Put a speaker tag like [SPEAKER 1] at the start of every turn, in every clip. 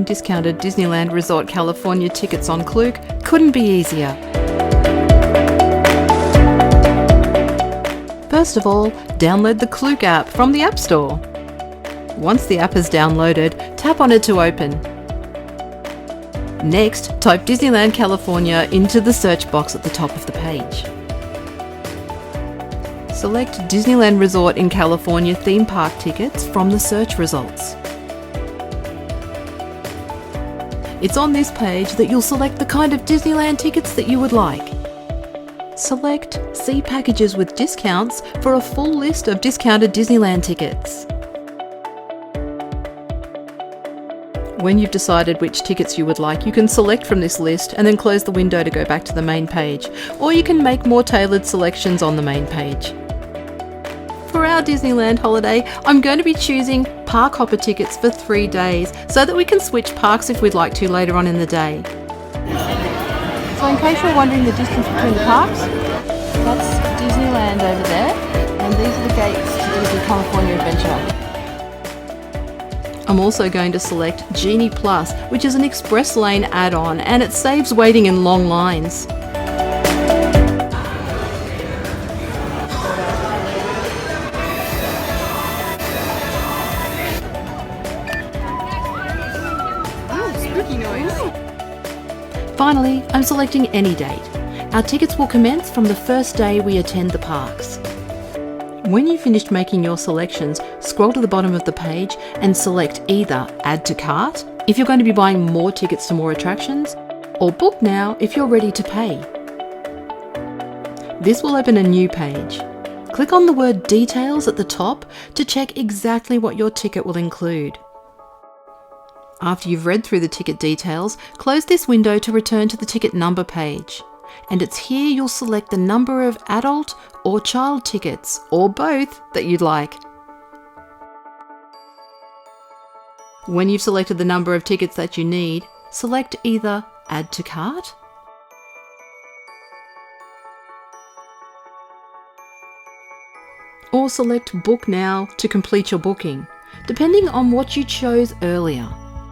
[SPEAKER 1] discounted Disneyland Resort California tickets on Klook couldn't be easier. First of all, download the Klook app from the App Store. Once the app is downloaded, tap on it to open. Next, type Disneyland California into the search box at the top of the page. Select Disneyland Resort in California theme park tickets from the search results. It's on this page that you'll select the kind of Disneyland tickets that you would like. Select See Packages with Discounts for a full list of discounted Disneyland tickets. When you've decided which tickets you would like, you can select from this list and then close the window to go back to the main page, or you can make more tailored selections on the main page. For our Disneyland holiday, I'm going to be choosing park hopper tickets for 3 days so that we can switch parks if we'd like to later on in the day. So in case you're wondering the distance between the parks, that's Disneyland over there, and these are the gates to Disney California Adventure. I'm also going to select Genie Plus, which is an express lane add-on, and it saves waiting in long lines. Spooky noise. Finally, I'm selecting any date. Our tickets will commence from the first day we attend the parks. When you've finished making your selections, scroll to the bottom of the page and select either Add to Cart if you're going to be buying more tickets to more attractions, or Book Now if you're ready to pay. This will open a new page. Click on the word Details at the top to check exactly what your ticket will include. After you've read through the ticket details, close this window to return to the ticket number page. And it's here you'll select the number of adult or child tickets, or both, that you'd like. When you've selected the number of tickets that you need, select either Add to Cart or select Book Now to complete your booking, depending on what you chose earlier.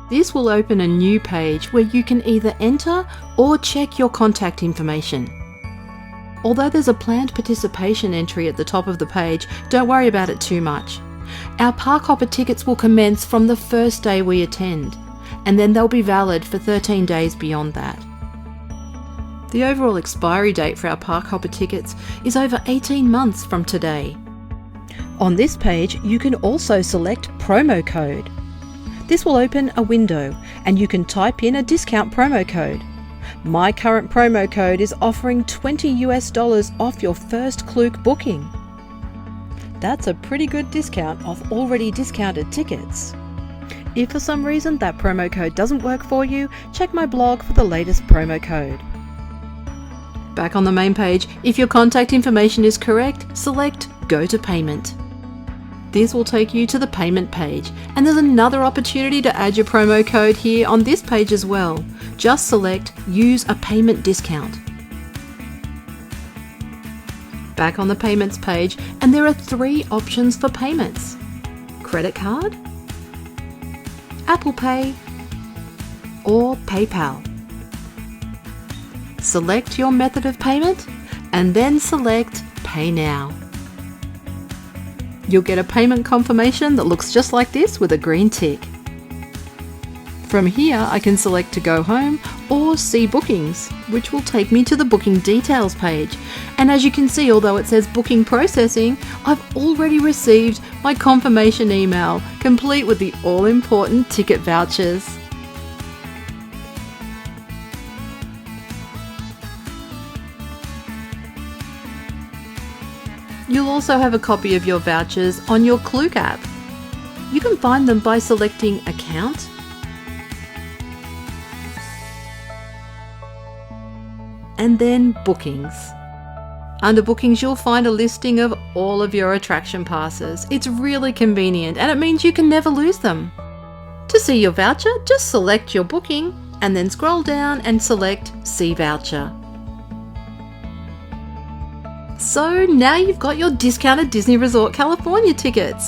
[SPEAKER 1] This will open a new page where you can either enter or check your contact information. Although there's a planned participation entry at the top of the page, don't worry about it too much. Our park hopper tickets will commence from the first day we attend, and then they'll be valid for 13 days beyond that. The overall expiry date for our park hopper tickets is over 18 months from today. On this page, you can also select promo code. This will open a window and you can type in a discount promo code. My current promo code is offering $20 off your first Klook booking. That's a pretty good discount off already discounted tickets. If for some reason that promo code doesn't work for you, check my blog for the latest promo code. Back on the main page, if your contact information is correct, select Go to Payment. This will take you to the payment page, and there's another opportunity to add your promo code here on this page as well. Just select Use a Payment Discount. Back on the payments page, and there are 3 options for payments: credit card, Apple Pay, or PayPal. Select your method of payment and then select Pay Now. You'll get a payment confirmation that looks just like this with a green tick. From here, I can select to go home or see bookings, which will take me to the booking details page. And as you can see, although it says booking processing, I've already received my confirmation email, complete with the all-important ticket vouchers. You'll also have a copy of your vouchers on your Klook app. You can find them by selecting Account, and then Bookings. Under Bookings, you'll find a listing of all of your attraction passes. It's really convenient and it means you can never lose them. To see your voucher, just select your booking and then scroll down and select See Voucher. So now you've got your discounted Disney Resort California tickets.